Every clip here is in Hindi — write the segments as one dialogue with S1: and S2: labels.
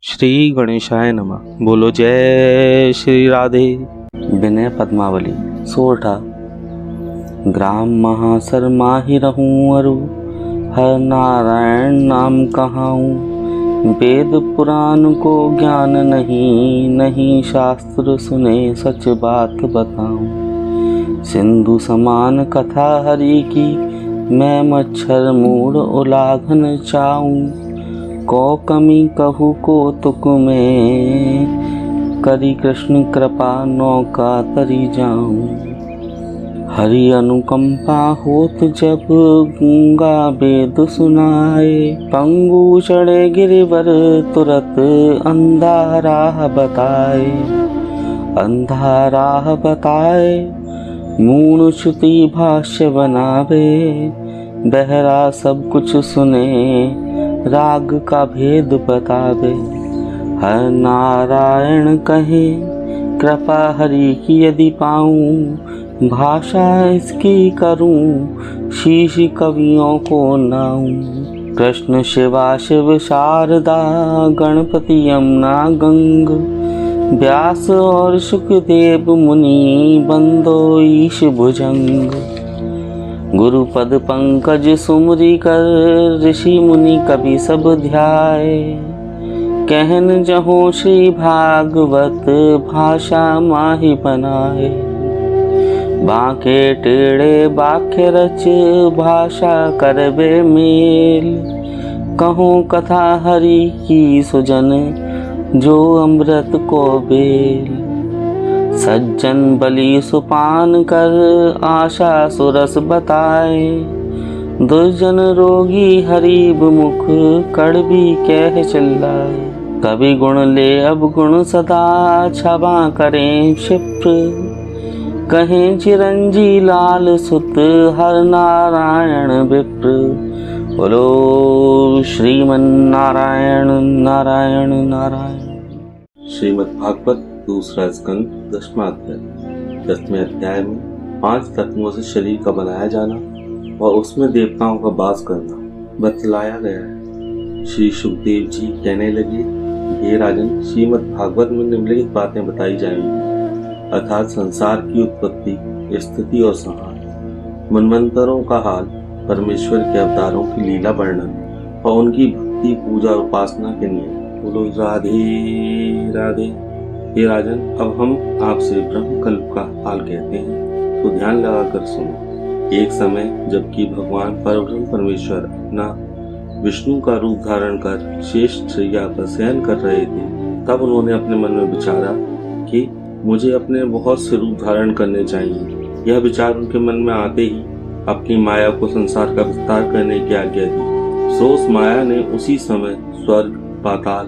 S1: श्री गणेशाय नमः। बोलो जय श्री राधे।
S2: विनय पद्मावली सोरठा। ग्राम महासर माहि रहूं अरु, हर नारायण नाम कहाऊं। वेद पुराण को ज्ञान नहीं, नहीं शास्त्र सुने सच बात बताऊं। सिंधु समान कथा हरि की, मैं मच्छर मूढ़ उलाघन चाऊं। को कमी कहू को तुक में, करी कृष्ण कृपा नौका तरी जाऊं। हरि अनुकंपा होत जब, गूंगा वेद सुनाए। पंगु चढ़े गिरिवर तुरत, अंधा राह बताए। अंधा राह बताए, मूढ़ श्रुति भाष्य बनावे। बहरा सब कुछ सुने, राग का भेद बतावे। हर नारायण कहे, कृपा हरि की यदि पाऊं। भाषा इसकी करूं, शीश कवियों को नाऊं। कृष्ण शिवा शिव शारदा, गणपति यमुना गंग। व्यास और शुकदेव मुनि, बंदो ईश भुजंग। गुरु पद पंकज सुमरी कर, ऋषि मुनि कवि सब ध्याय। कहन जहों श्री भागवत, भाषा माहि बनाए। बांके टेढ़े बाख्य रच, भाषा करबे मेल। कहूँ कथा हरि की सुजन, जो अमृत को बेल। सज्जन बलि सुपान कर, आशा सुरस बताए। दुर्जन रोगी हरिब मुख, कड़वी कह चिल्लाए। कवि गुण ले अब गुण सदा, क्षमा करें क्षिप्र। कहें चिरंजी लाल सुत, हर नारायण विप्र। बोलो श्रीमन नारायण नारायण नारायण।
S3: श्रीमद् भागवत दूसरा स्कंद 10वां अध्याय। 10वें अध्याय में 5 तत्वों से शरीर का बनाया जाना और उसमें देवताओं का वास करना बतलाया गया है। श्री सुखदेव जी कहने लगे, हे राजन, श्रीमद् भागवत में निम्नलिखित बातें बताई जाएंगी, अर्थात संसार की उत्पत्ति, स्थिति और संहार, मनवंतरों का हाल, परमेश्वर के अवतारों की लीला वर्णन और उनकी भक्ति पूजा और उपासना के नियम। बोलो राधे राधे। हे राजन, अब हम आपसे ब्रह्मकल्प का हाल कहते हैं, तो ध्यान लगाकर सुनो। एक समय जबकि भगवान परब्रह्म परमेश्वर अपना विष्णु का रूप धारण कर शेष शैया पर शयन कर रहे थे, तब उन्होंने अपने मन में विचारा कि मुझे अपने बहुत से रूप धारण करने चाहिए। यह विचार उनके मन में आते ही अपनी माया को संसार का विस्तार करने की आज्ञा दी। सो उस माया ने उसी समय स्वर्ग, पाताल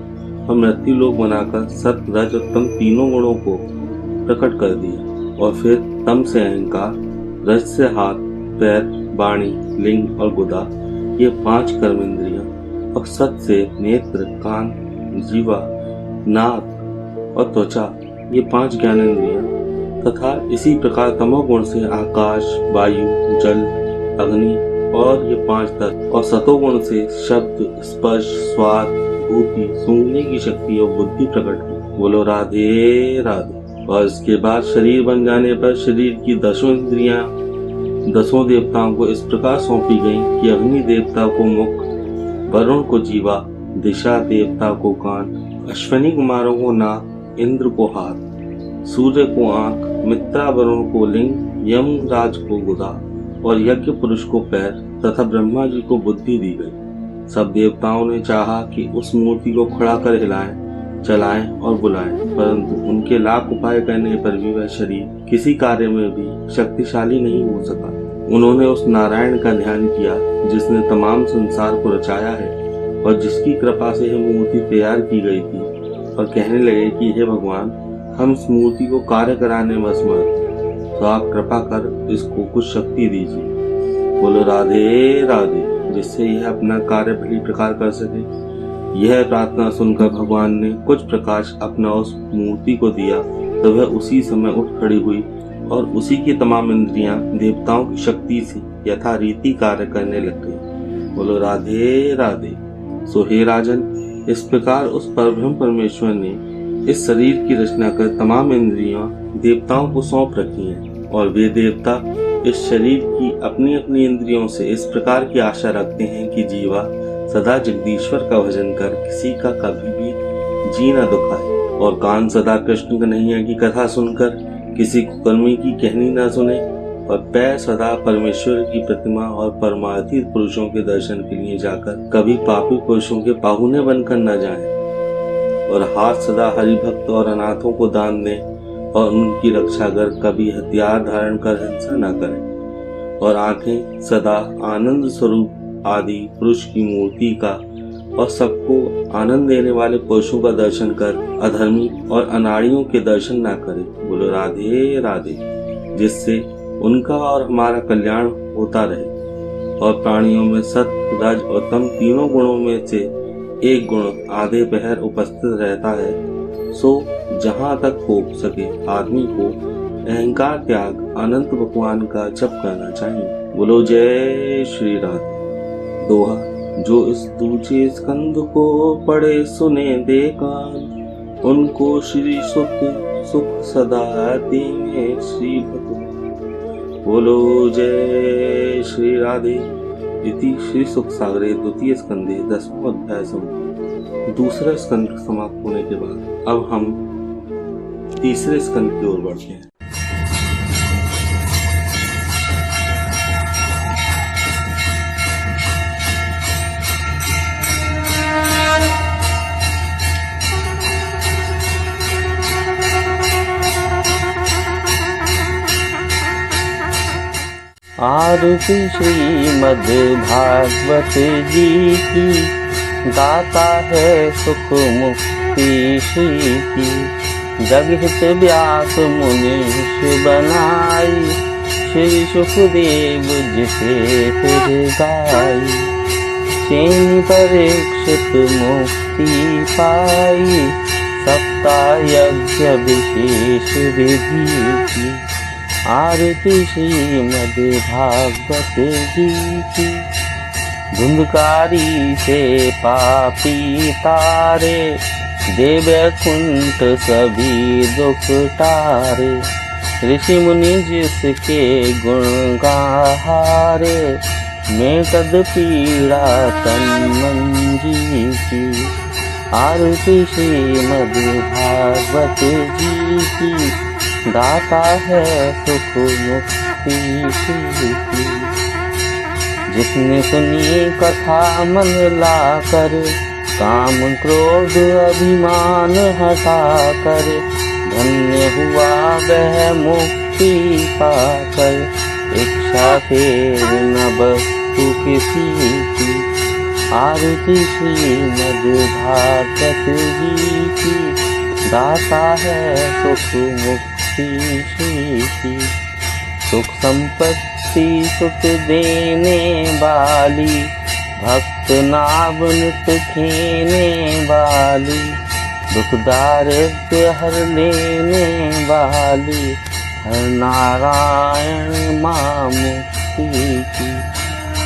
S3: और मृत्यु लोक बनाकर सत, रज और तम तीनों गुणों को प्रकट कर दिया। और फिर तम से अहंकार, रज से हाथ, पैर, वाणी, लिंग और गुदा, ये 5 कर्मेंद्रियां, और सत से नेत्र, कान, जीवा, नाक और त्वचा, ये 5 ज्ञानेंद्रियां, तथा इसी प्रकार तमोगुण से आकाश, वायु, जल, अग्नि और ये 5 तत्व, और सतोगुण से शब्द, स्पर्श, स्वाद, भूति, सूंघने की शक्ति और बुद्धि प्रकट हुई। बोलो राधे राधे। और इसके बाद शरीर बन जाने पर शरीर की 10 इंद्रियां 10 देवताओं को इस प्रकार सौंपी गईं कि अग्नि देवता को मुख, वरुण को जीवा, दिशा देवता को कान, अश्विनी कुमारों को नाक, इंद्र को हाथ, सूर्य को आंख, मित्रा वरुण को लिंग, यम राज को गुदा और यज्ञ पुरुष को पैर तथा ब्रह्मा जी को बुद्धि दी गई। सब देवताओं ने चाहा कि उस मूर्ति को खड़ा कर हिलाएं, चलाएं और बुलाएं, परंतु उनके लाख उपाय करने पर भी वह शरीर किसी कार्य में भी शक्तिशाली नहीं हो सका। उन्होंने उस नारायण का ध्यान किया जिसने तमाम संसार को रचाया है और जिसकी कृपा से यह मूर्ति तैयार की गई थी, और कहने लगे कि हे भगवान, हम इस मूर्ति को कार्य कराने में असमर्थ, तो आप कृपा कर इसको कुछ शक्ति दीजिए। बोलो राधे राधे। जिससे यह अपना कार्य भली प्रकार कर सके। यह प्रार्थना सुनकर भगवान ने कुछ प्रकाश अपना उस मूर्ति को दिया, तो वह उसी समय उठ खड़ी हुई और उसी की तमाम इंद्रियां देवताओं की शक्ति से यथा रीति कार्य करने लग गई। बोलो राधे राधे। सो हे राजन, इस प्रकार उस परब्रह्म परमेश्वर ने इस शरीर की रचना कर तमाम इंद्रियां देवताओं को सौंप रखी हैं और वे देवता इस शरीर की अपनी अपनी इंद्रियों से इस प्रकार की आशा रखते हैं कि जीवा सदा जगदीश्वर का भजन कर किसी का कभी भी जी न दुखाए और कान सदा कृष्ण कन्हैया की कथा सुनकर किसी कुकर्मी की कहनी न सुने और पैर सदा परमेश्वर की प्रतिमा और परमार्थी पुरुषों के दर्शन के लिए जाकर कभी पापी पुरुषों के पाहुने बनकर न जाएं और हाथ सदा हरिभक्त और अनाथों को दान दें और उनकी रक्षा कर कभी हथियार धारण कर हिंसा न करें और आंखें सदा आनंद स्वरूप आदि पुरुष की मूर्ति का और सबको आनंद देने वाले पुरुषों का दर्शन कर अधर्मी और अनाड़ियों के दर्शन ना करें। बोलो राधे राधे, जिससे उनका और हमारा कल्याण होता रहे और प्राणियों में सत्य रज और तम तीनों गुणों में से एक गुण आधे पहर उपस्थित रहता है। सो जहाँ तक हो सके आदमी को अहंकार त्याग अनंत भगवान का जप करना चाहिए। बोलो जय श्री राधे। दोहा, जो इस दूजे स्कंद को पढ़े सुने दे कान, उनको श्री सुख सुख सदा देंगे श्री भगवान। बोलो जय श्री राधे। इति श्री सुख सागरे द्वितीय स्कंदे 10वां अध्याय समाप्त। दूसरा स्कंद समाप्त होने के बाद अब हम तीसरे स्कंद की ओर बढ़ते हैं।
S2: आरती श्रीमद् भागवत जी की, दाता है सुख मुक्ति श्री की। जगहित व्यास मुनीष बनाई, श्री सुखदेव जिसे फिर गाई। चैन परीक्षित मुक्ति पाई, सप्ताह यज्ञ विशेष विधि की। आरती श्रीमद् भागवत जी की। धुंधकारी से पापी तारे, दे वैकुंठ सभी दुख टारे। ऋषि मुनि जिसके गुण गाहारे, मैं कद पीड़ा तन मन जी की। आरती श्रीमद् भागवत जी की, दाता है सुख मुक्ति की। जिसने सुनी कथा मन लाकर, काम क्रोध अभिमान हटा कर। धन्य हुआ वह मुक्ति पाकर, इच्छा फेर न बस्तु किसी की। आरती श्रीमद् भागवत जी की, दाता है सुख मुक्ति की। सुख संपत्ति सुख देने वाली, भक्त नाम नित खेने वाली। दुख दारिद्र्य हर लेने वाली, हर नारायण मां मुक्ति की।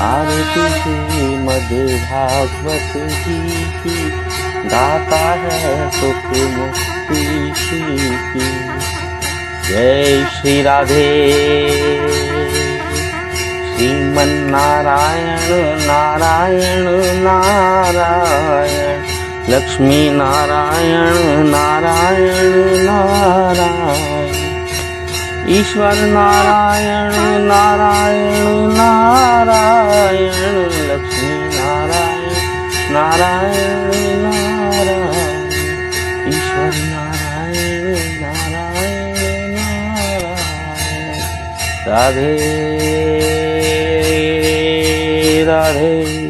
S2: आरती श्रीमद् भागवत जी की, दाता है सुख मुक्ति की। जय श्री राधे। श्रीमन नारायण नारायण नारायण, लक्ष्मी नारायण नारायण नारायण। ईश्वर नारायण नारायण नारायण, लक्ष्मी नारायण नारायण नारायण। ईश्वर नारायण नारायण नारायण। राधे राधे।